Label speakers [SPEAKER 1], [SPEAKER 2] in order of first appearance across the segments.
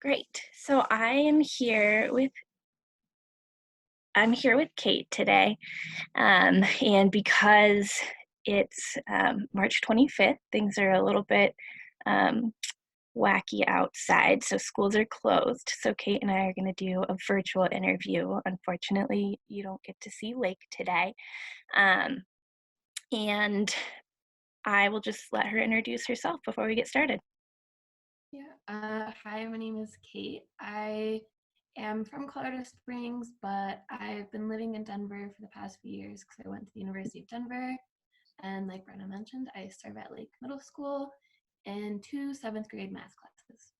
[SPEAKER 1] Great. So I'm here with Kate today, and because it's March 25th, things are a little bit um, wacky outside, so schools are closed. So Kate and I are going to do a virtual interview. Unfortunately, you don't get to see Lake today, um, and I will just let her introduce herself before we get started.
[SPEAKER 2] Yeah. Hi, my name is Kate. I am from Colorado Springs, but I've been living in Denver for the past few years because I went to the University of Denver. And like Brenna mentioned, I serve at Lake Middle School in two seventh grade math classes.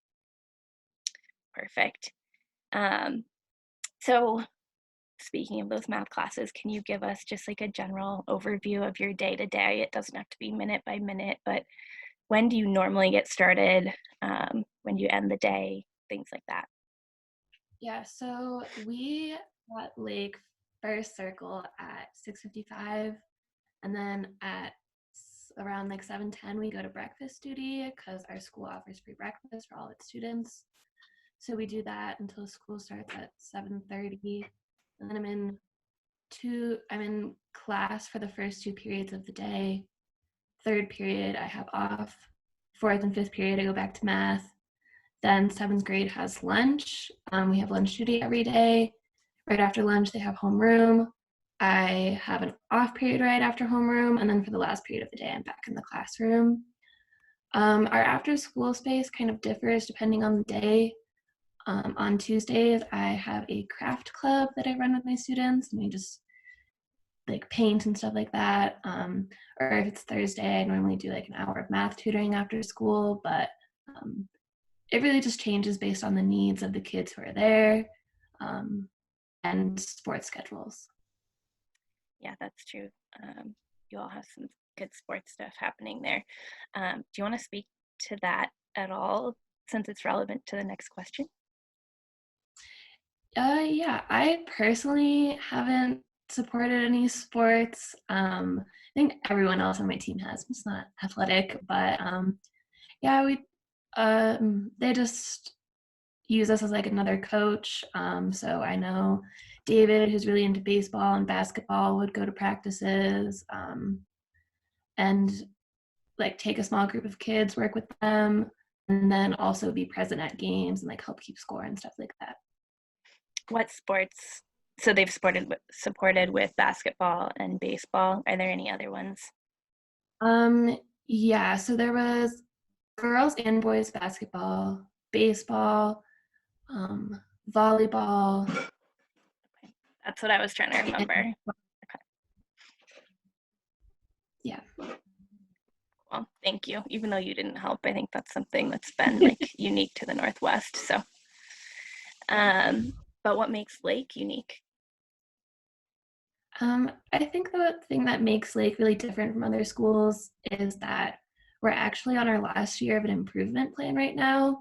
[SPEAKER 1] Perfect. Um, so Speaking of those math classes, can you give us just like a general overview of your day to day? It doesn't have to be minute by minute, but when do you normally get started? When do you end the day? Things like that.
[SPEAKER 2] Yeah, so we at Lake first circle at 6:55, and then at around like 7:10 we go to breakfast duty because our school offers free breakfast for all its students. So we do that until school starts at 7:30. And then I'm in class for the first two periods of the day. Third period I have off. Fourth and fifth period I go back to math. Then seventh grade has lunch. We have lunch duty every day. Right after lunch they have homeroom. I have an off period right after homeroom, and then for the last period of the day I'm back in the classroom. Our after school space kind of differs depending on the day. On Tuesdays, I have a craft club that I run with my students, and we just like paint and stuff like that. Or if it's Thursday, I normally do like an hour of math tutoring after school, but um, it really just changes based on the needs of the kids who are there um, and sports schedules.
[SPEAKER 1] Yeah, that's true. You all have some good sports stuff happening there. Do you want to speak to that at all since it's relevant to the next question?
[SPEAKER 2] Yeah, I personally haven't supported any sports. I think everyone else on my team has. It's not athletic, but yeah, we they just use us as like another coach. So I know David, who's really into baseball and basketball, would go to practices and like take a small group of kids, work with them, and then also be present at games and like help keep score and stuff like that.
[SPEAKER 1] What sports? So they've supported with basketball and baseball. Are there any other ones?
[SPEAKER 2] Um, yeah, so there was girls and boys basketball, baseball, um, volleyball,
[SPEAKER 1] Okay. That's what I was trying to
[SPEAKER 2] and
[SPEAKER 1] remember.
[SPEAKER 2] yeah.
[SPEAKER 1] Well, thank you. Even though you didn't help, I think that's something that's been like unique to the Northwest. Um, but what makes Lake unique?
[SPEAKER 2] I think the thing that makes Lake really different from other schools is that we're actually on our last year of an improvement plan right now.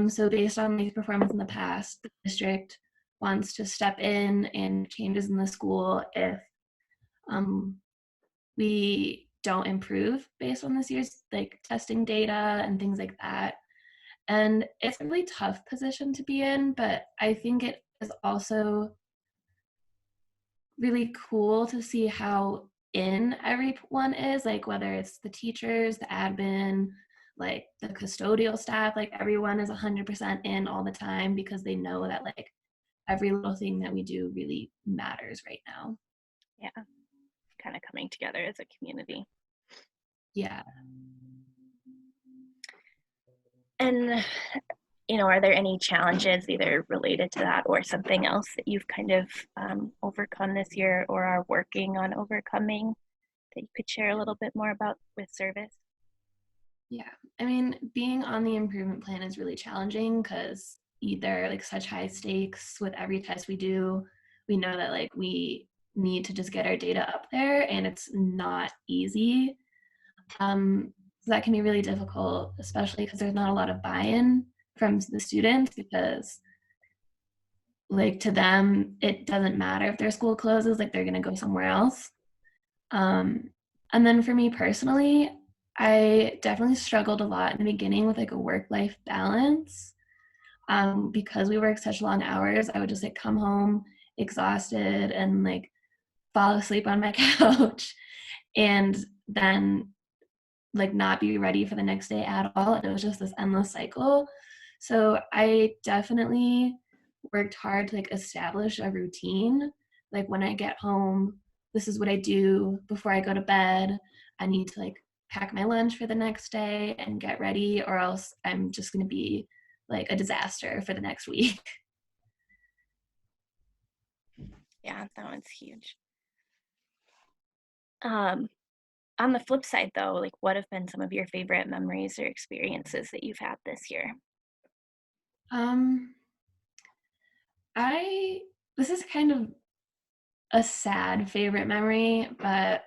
[SPEAKER 2] So based on Lake's performance in the past, the district wants to step in and changes in the school if um, we don't improve based on this year's like testing data and things like that. And it's a really tough position to be in, but I think it is also really cool to see how in everyone is, like whether it's the teachers, the admin, like the custodial staff, like everyone is 100% in all the time because they know that like every little thing that we do really matters right now.
[SPEAKER 1] Yeah, kind of coming together as a community.
[SPEAKER 2] Yeah.
[SPEAKER 1] And, are there any challenges either related to that or something else that you've kind of overcome this year or are working on overcoming that you could share a little bit more about with service?
[SPEAKER 2] Yeah. I mean, being on the improvement plan is really challenging because either like such high stakes with every test we do, we know that like we need to just get our data up there and it's not easy. So that can be really difficult, especially because there's not a lot of buy-in from the students because like to them it doesn't matter if their school closes, like they're going to go somewhere else. um, and then for me personally, I definitely struggled a lot in the beginning with like a work-life balance. because we work such long hours, I would just like come home exhausted and like fall asleep on my couch and then like not be ready for the next day at all. And it was just this endless cycle. So I definitely worked hard to like establish a routine. Like when I get home, this is what I do before I go to bed. I need to like pack my lunch for the next day and get ready, or else I'm just going to be like a disaster for the next week.
[SPEAKER 1] Yeah, that one's huge. Um, on the flip side, though, like what have been some of your favorite memories or experiences that you've had this year?
[SPEAKER 2] Um, I this is kind of a sad favorite memory, but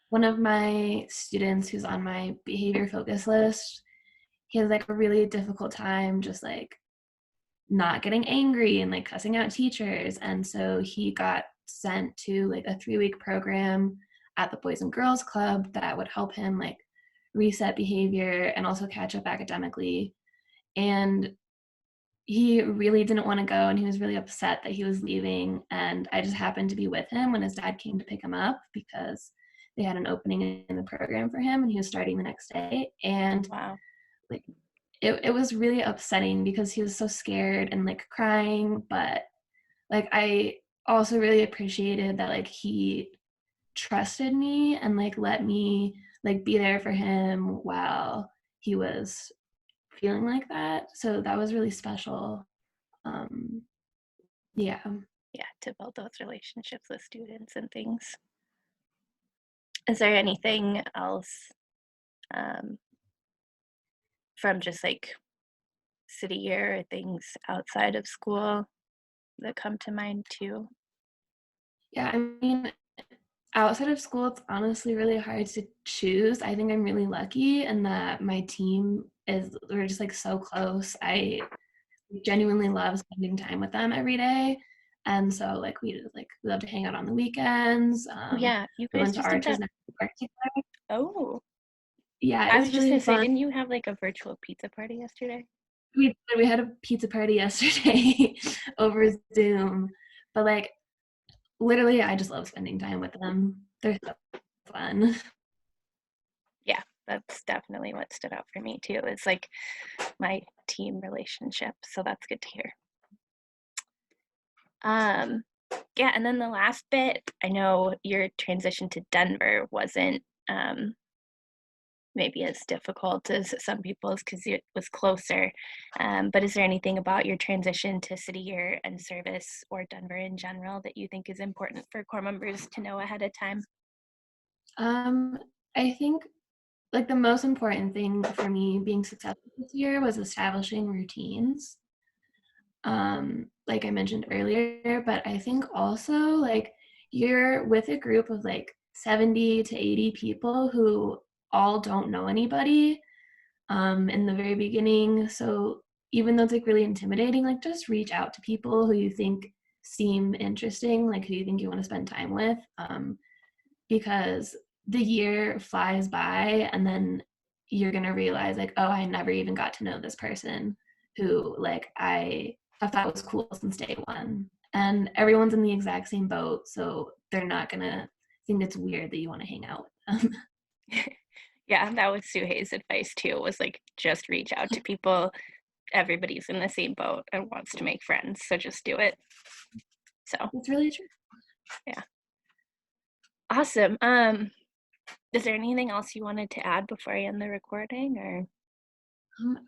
[SPEAKER 2] one of my students who's on my behavior focus list, he has like a really difficult time just like not getting angry and like cussing out teachers. And so he got sent to like a 3-week program at the Boys and Girls Club that would help him like reset behavior and also catch up academically. And he really didn't want to go and he was really upset that he was leaving, and I just happened to be with him when his dad came to pick him up because they had an opening in the program for him and he was starting the next day. And
[SPEAKER 1] Wow.
[SPEAKER 2] like it was really upsetting because he was so scared and like crying, but like I also really appreciated that like he trusted me and like let me like be there for him while he was feeling like that. So that was really special. um yeah.
[SPEAKER 1] Yeah, to build those relationships with students and things. Is there anything else um, from just like city year or things outside of school that come to mind too?
[SPEAKER 2] Yeah, I mean, outside of school, it's honestly really hard to choose. I think I'm really lucky in that my team is, we're just like so close. I genuinely love spending time with them every day. And so like we love to hang out on the weekends.
[SPEAKER 1] Oh, yeah, you
[SPEAKER 2] We
[SPEAKER 1] guys
[SPEAKER 2] went to
[SPEAKER 1] just did
[SPEAKER 2] Arches
[SPEAKER 1] that.
[SPEAKER 2] and work together.
[SPEAKER 1] Oh,
[SPEAKER 2] Yeah, it
[SPEAKER 1] I
[SPEAKER 2] was
[SPEAKER 1] was just
[SPEAKER 2] really
[SPEAKER 1] gonna say,
[SPEAKER 2] fun.
[SPEAKER 1] didn't you have like a virtual pizza party yesterday?
[SPEAKER 2] We had a pizza party yesterday over Zoom. But like literally I just love spending time with them. They're so fun.
[SPEAKER 1] Yeah, that's definitely what stood out for me too. It's like my team relationship. So that's good to hear. Um, yeah, and then the last bit, I know your transition to Denver wasn't maybe as difficult as some people's because it was closer. But is there anything about your transition to city year and service or Denver in general that you think is important for core members to know ahead of time?
[SPEAKER 2] Um, I think like the most important thing for me being successful this year was establishing routines. Like I mentioned earlier, but I think also like you're with a group of like 70 to 80 people who all don't know anybody in the very beginning. So even though it's like really intimidating, like just reach out to people who you think seem interesting, like who you think you want to spend time with. Because the year flies by and then you're going to realize like, oh, I never even got to know this person who like I thought was cool since day one. And everyone's in the exact same boat, so they're not going to think it's weird that you want to hang out with them.
[SPEAKER 1] Yeah, that was Suhei's advice too, was like just reach out to people. Everybody's in the same boat and wants to make friends, so just do it. So
[SPEAKER 2] It's really true.
[SPEAKER 1] yeah, awesome. Is there anything else you wanted to add before I end the recording or?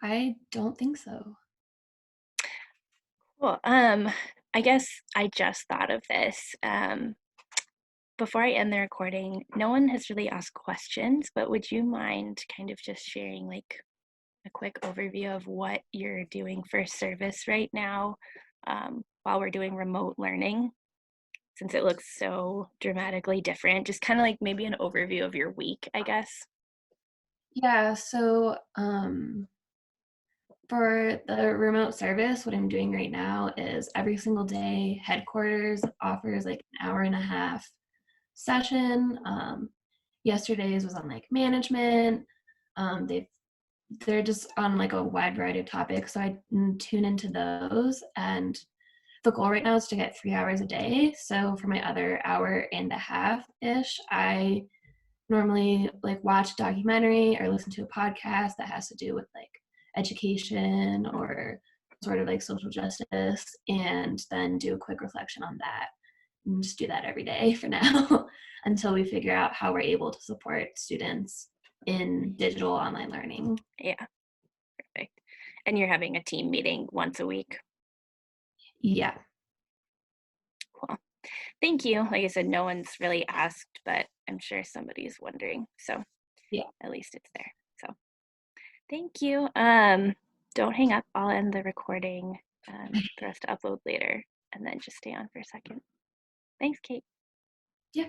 [SPEAKER 2] I don't think so.
[SPEAKER 1] Cool. I guess I just thought of this. Before I end the recording, no one has really asked questions, but would you mind kind of just sharing like a quick overview of what you're doing for service right now while we're doing remote learning, since it looks so dramatically different? Just kind of like maybe an overview of your week, I guess.
[SPEAKER 2] Yeah, so for the remote service, what I'm doing right now is every single day, headquarters offers like an hour and a half session. Yesterday's was on like management. They've they're just on like a wide variety of topics. So I tune into those. And the goal right now is to get 3 hours a day. So for my other hour and a half ish, I normally like watch a documentary or listen to a podcast that has to do with like education or sort of like social justice, and then do a quick reflection on that. And just do that every day for now until we figure out how we're able to support students in digital online learning.
[SPEAKER 1] Yeah, perfect. And you're having a team meeting once a week.
[SPEAKER 2] Yeah.
[SPEAKER 1] Cool. Thank you. Like I said, no one's really asked, but I'm sure somebody's wondering. So
[SPEAKER 2] Yeah.
[SPEAKER 1] at least it's there. So thank you. Don't hang up. I'll end the recording for us to upload later, and then just stay on for a second. Thanks, Kate.
[SPEAKER 2] Yeah.